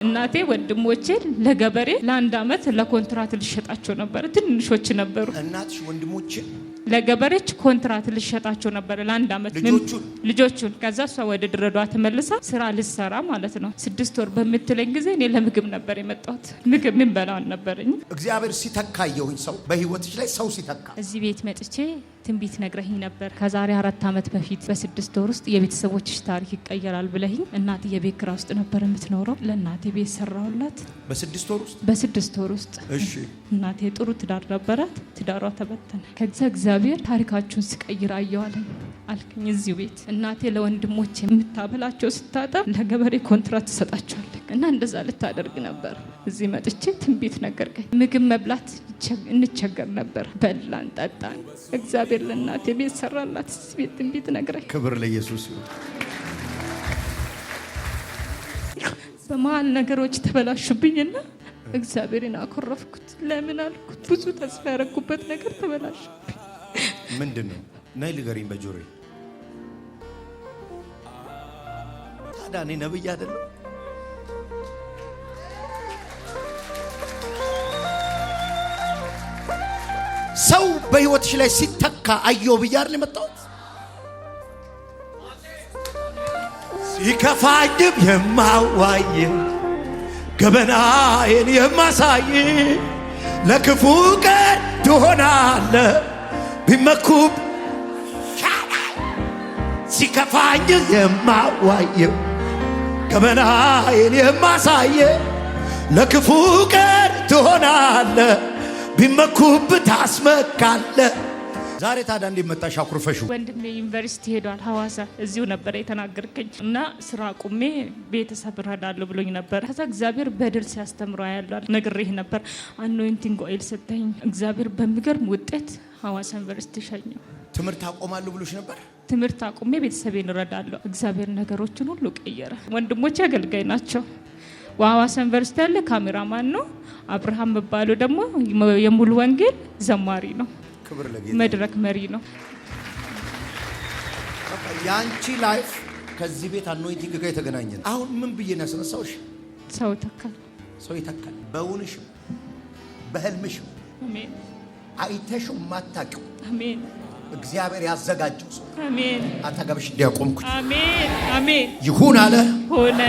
እናቴ ወንድሞቼ ለገበሬ ለአንድ አመት ለኮንትራት ልሸጣቸው ነበር። ትንሾች ነበሩ። እናትሽ ወንድሞቼ ለገበሬች ኮንትራት ልሸጣቸው ነበር ለአንድ አመት ልጆቹን። ከዛ እሷ ወደ ድሬዳዋ ተመልሳ ስራ ልሰራ ማለት ነው። 6 ወር በምትለኝ ጊዜ እኔ ለምግብ ነበር የመጣሁት። ምግብ ምን በላው አልነበረኝ። እግዚአብሔር ሲተካየውኝ ሰው በህይወትሽ ላይ ሰው ሲተካ እዚህ ቤት መጥቼ ትንቢት ነግረኝ ነበር። ከዛሬ 4 አመት በፊት በ6 ወር ውስጥ የቤተሰቦችሽ ታሪክ ይቀየራል ብለኝ። እናቴ የቤት ኪራይ ውስጥ ነበር የምትኖረው። ለእናቴ ቤት ሰራውላት በ6 ወር ውስጥ። እሺ እናቴ ጥሩ ትዳር ነበራት። ትዳሯ ተበተነ። ከዛ እግዚአብሔር ታሪካችሁን ሲቀይር አየዋለኝ አልከኝ እዚሁ ቤት። እናቴ ለወንድሞቼ የምታበላቸው ስታጣ ለገበሬ ኮንትራት ትሰጣቸዋለች እና እንደዛ ልታደርግ ነበር። እዚህ መጥቼ ትንቢት ነገርከኝ። ምግብ መብላት እንቸገር ነበር። በላን ጠጣን። እግዚአብሔር ለእናቴ ቤት ሰራላት። እዚህ ቤት ትንቢት ነገረኝ። ክብር ለኢየሱስ ይሁን። በመሀል ነገሮች ተበላሹብኝና እግዚአብሔርን አኮረፍኩት። ለምን አልኩት። ብዙ ተስፋ ያረኩበት ነገር ተበላሽብኝ። ምንድነው? ናይ ልገሪኝ በጆሮዬ። ታዲያ እኔ ነብይ አይደለም? ሰው በህይወትሽ ላይ ሲተካ አየው ብያር ለመጣሁት ሲከፋኝም የማዋይ ገበናዬን የማሳይ ለክፉ ቀን ትሆናለህ ቢመኩብ ሲከፋኝ የማዋይ ገበናዬን የማሳይ ለክፉ ቀን ትሆናለህ ቢመኩብ ታስመካለህ። ዛሬ ታዲያ እንዴት መጣሽ አኩርፈሹ? ወንድሜ ዩኒቨርሲቲ ሄዷል ሐዋሳ። እዚሁ ነበር የተናገርከኝ እና ስራ ቁሜ ቤተሰብ እረዳለሁ ብሎኝ ነበር። ከዛ እግዚአብሔር በድል ሲያስተምረው ያያለሁ ነግሬህ ነበር። አኖይንቲንግ ኦይል ሰጠኝ። እግዚአብሔር በሚገርም ውጤት ሐዋሳ ዩኒቨርሲቲ ሸኘው። ትምህርት አቆማለሁ ብሎሽ ነበር? ትምህርት አቁሜ ቤተሰቤን እረዳለሁ። እግዚአብሔር ነገሮችን ሁሉ ቀየረ። ወንድሞቼ አገልጋይ ናቸው። ሐዋሳ ዩኒቨርሲቲ ያለ ካሜራማን ነው። አብርሃም መባሉ ደግሞ የሙሉ ወንጌል ዘማሪ ነው። መድረክ መሪ ነው። ያንቺ ላይፍ ከዚህ ቤት አኖይንቲንግ ጋር የተገናኘ ነው። አሁን ምን ብዬ ነው ያስነሳውሽ? ሰው ተካል። ሰው ይተካል። በእውንሽም በህልምሽም አሜን። አይተሽው ማታውቂው አሜን። እግዚአብሔር ያዘጋጀው ሰው አሜን። አጠገብሽ እንዲያቆምኩት አሜን። አሜን። ይሁን አለ ሆነ።